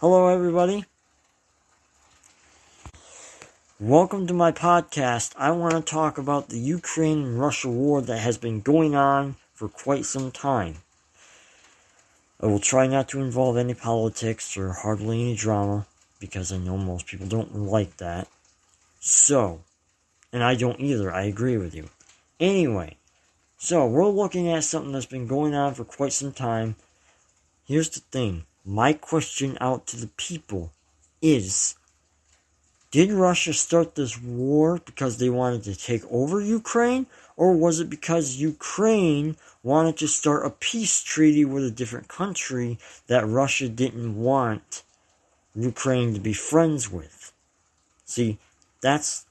Hello, everybody. Welcome to my podcast. I want to talk about the Ukraine-Russia war that has been going on for quite some time. I will try not to involve any politics or hardly any drama, because I know most people don't like that. So, and I don't either, I agree with you. Anyway, so we're looking at something that's been going on for quite some time. Here's the thing. My question out to the people is, did Russia start this war because they wanted to take over Ukraine? Or was it because Ukraine wanted to start a peace treaty with a different country that Russia didn't want Ukraine to be friends with? See, that's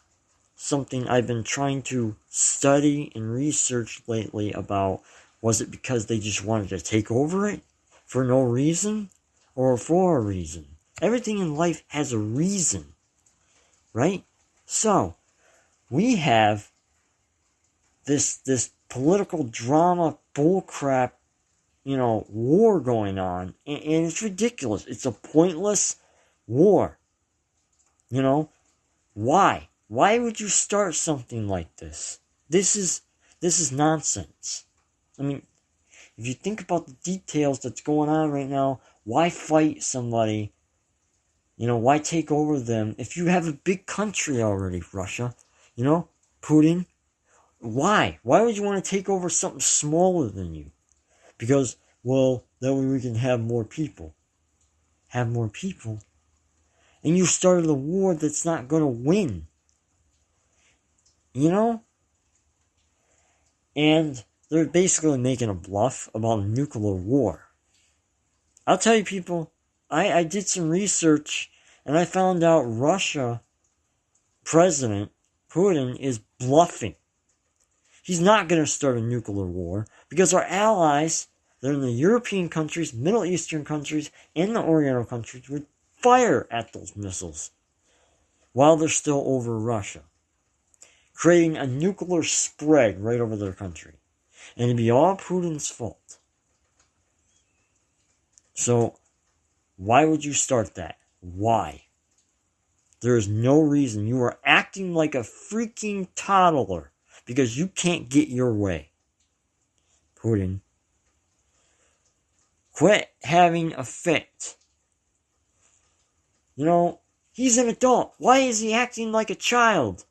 something I've been trying to study and research lately about. Was it because they just wanted to take over it for no reason? Or for a reason? Everything in life has a reason. Right? So, we have this political drama bullcrap, war going on. And it's ridiculous. It's a pointless war. Why? Why would you start something like this? This is nonsense. I mean, if you think about the details that's going on right now, why fight somebody? Why take over them if you have a big country already, Russia? Putin? Why? Why would you want to take over something smaller than you? Because, that way we can have more people. Have more people? And you started a war that's not going to win. And they're basically making a bluff about a nuclear war. I'll tell you, people, I did some research, and I found out Russia President Putin is bluffing. He's not going to start a nuclear war, because our allies, they're in the European countries, Middle Eastern countries, and the Oriental countries, would fire at those missiles while they're still over Russia, creating a nuclear spread right over their country. And it'd be all Putin's fault. So, why would you start that? Why? There is no reason. You are acting like a freaking toddler because you can't get your way. Putin. Quit having a fit. He's an adult. Why is he acting like a child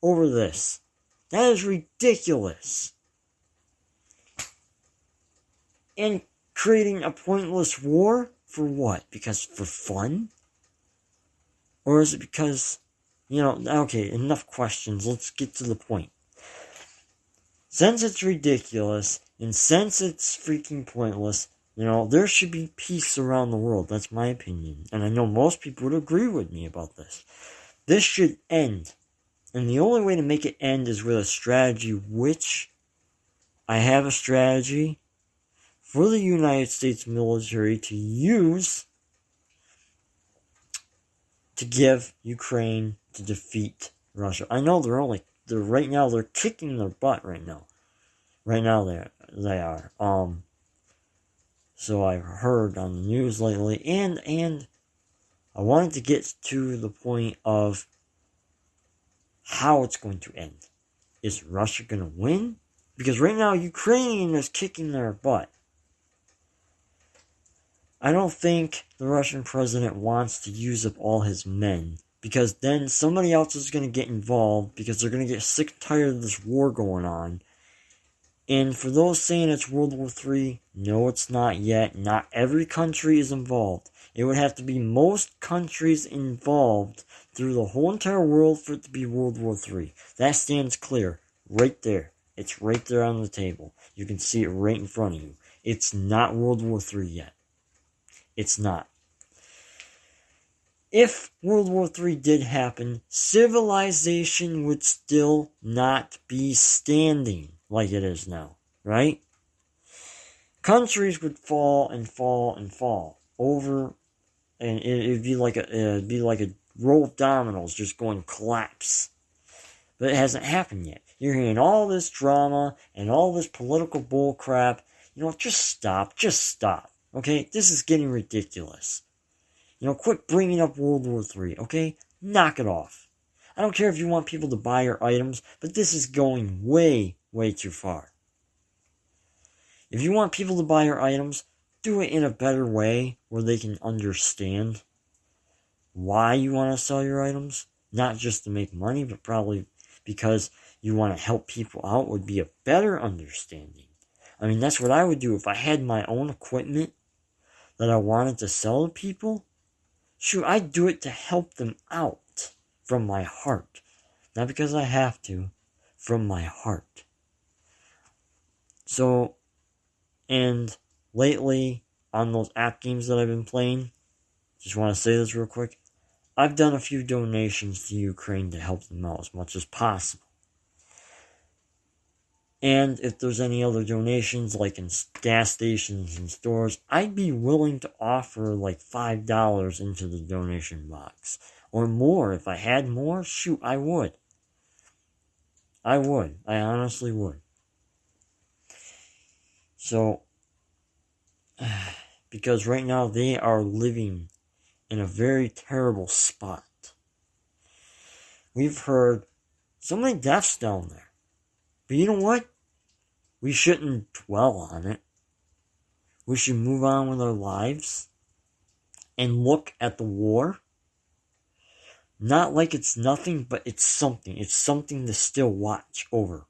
over this? That is ridiculous. And creating a pointless war? For what? Because for fun? Or is it because, okay, enough questions. Let's get to the point. Since it's ridiculous, and since it's freaking pointless, there should be peace around the world. That's my opinion. And I know most people would agree with me about this. This should end. And the only way to make it end is with a strategy, which I have a strategy for the United States military to use to give Ukraine to defeat Russia. I know right now they're kicking their butt right now. Right now they are. So I've heard on the news lately, and I wanted to get to the point of how it's going to end. Is Russia going to win? Because right now Ukraine is kicking their butt. I don't think the Russian president wants to use up all his men, because then somebody else is going to get involved, because they're going to get sick and tired of this war going on. And for those saying it's World War III, no, it's not yet. Not every country is involved. It would have to be most countries involved through the whole entire world for it to be World War III. That stands clear. Right there. It's right there on the table. You can see it right in front of you. It's not World War III yet. It's not. If World War III did happen, civilization would still not be standing like it is now, right? Countries would fall and fall and fall over, and it'd be like a roll of dominoes just going collapse. But it hasn't happened yet. You're hearing all this drama and all this political bull crap. Just stop. Just stop. Okay? This is getting ridiculous. Quit bringing up World War III, okay? Knock it off. I don't care if you want people to buy your items, but this is going way, way too far. If you want people to buy your items, do it in a better way where they can understand why you want to sell your items. Not just to make money, but probably because you want to help people out would be a better understanding. I mean, that's what I would do if I had my own equipment that I wanted to sell to people. Shoot, I'd do it to help them out from my heart. Not because I have to, from my heart. So, and lately, on those app games that I've been playing, just want to say this real quick, I've done a few donations to Ukraine to help them out as much as possible. And if there's any other donations, like in gas stations and stores, I'd be willing to offer like $5 into the donation box. Or more. If I had more, shoot, I would. I honestly would. So, because right now they are living in a very terrible spot. We've heard so many deaths down there. But you know what? We shouldn't dwell on it. We should move on with our lives and look at the war. Not like it's nothing, but it's something. It's something to still watch over.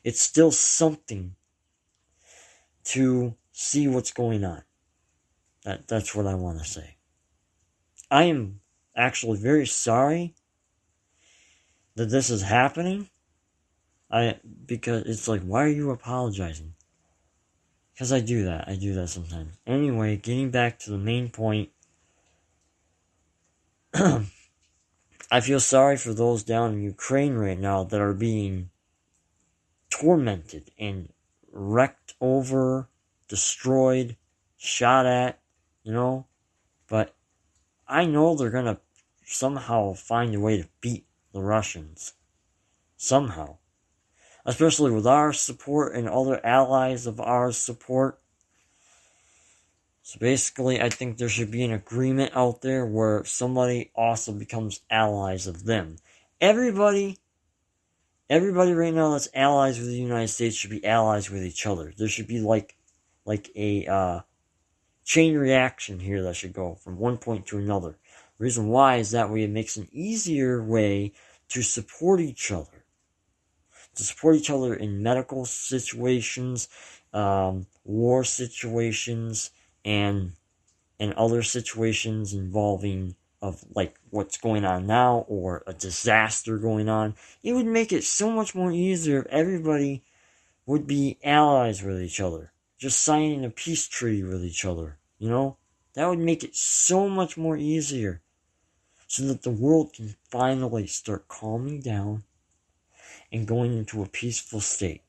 It's still something to see what's going on. That's what I want to say. I am actually very sorry that this is happening. Because it's like, why are you apologizing? Because I do that sometimes. Anyway, getting back to the main point. I feel sorry for those down in Ukraine right now that are being tormented and wrecked over, destroyed, shot at, But I know they're going to somehow find a way to beat the Russians. Somehow. Especially with our support and other allies of ours support. So basically, I think there should be an agreement out there where somebody also becomes allies of them. Everybody right now that's allies with the United States should be allies with each other. There should be like a chain reaction here that should go from one point to another. The reason why is that way it makes an easier way to support each other. To support each other in medical situations, war situations, and other situations involving of like what's going on now or a disaster going on. It would make it so much more easier if everybody would be allies with each other. Just signing a peace treaty with each other, That would make it so much more easier so that the world can finally start calming down and going into a peaceful state.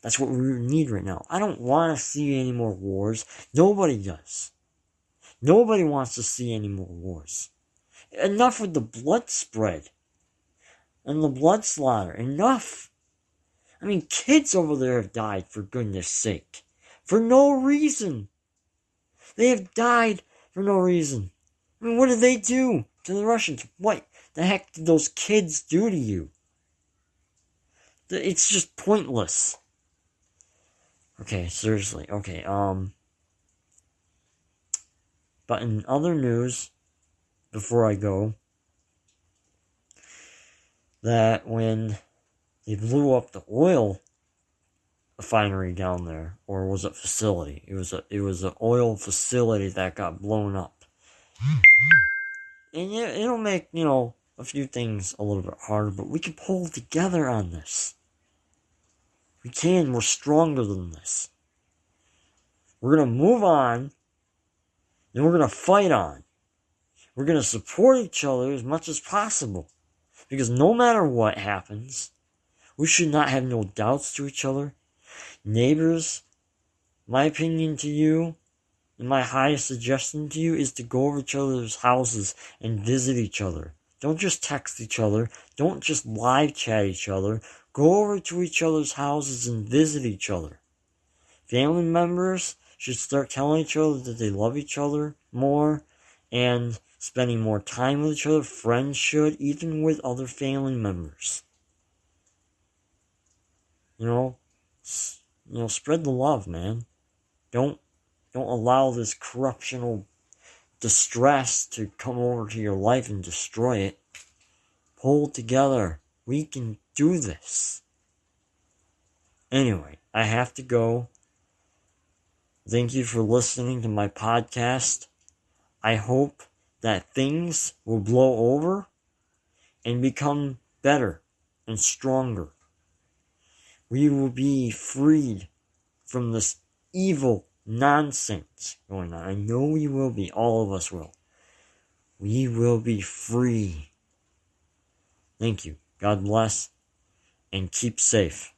That's what we need right now. I don't want to see any more wars. Nobody does. Nobody wants to see any more wars. Enough with the blood spread and the blood slaughter. Enough. I mean, kids over there have died, for goodness sake. For no reason. They have died for no reason. I mean, what did they do to the Russians? What the heck did those kids do to you? It's just pointless. Okay, seriously. Okay, But in other news, before I go, that when they blew up the oil refinery down there, or was it facility? It was an oil facility that got blown up. And it'll make, a few things a little bit harder, but we can pull together on this. We're stronger than this. We're going to move on, and we're going to fight on. We're going to support each other as much as possible. Because no matter what happens, we should not have no doubts to each other. Neighbors, my opinion to you, and my highest suggestion to you is to go over each other's houses and visit each other. Don't just text each other. Don't just live chat each other. Go over to each other's houses and visit each other. Family members, should start telling each other that they love each other more and spending more time with each other. Friends should, even with other family members. Spread the love, man. Don't allow this corruptional distress to come over to your life and destroy it. Pull together. We can do this. Anyway, I have to go. Thank you for listening to my podcast. I hope that things will blow over and become better and stronger. We will be freed from this evil nonsense going on. I know we will be. All of us will. We will be free. Thank you. God bless and keep safe.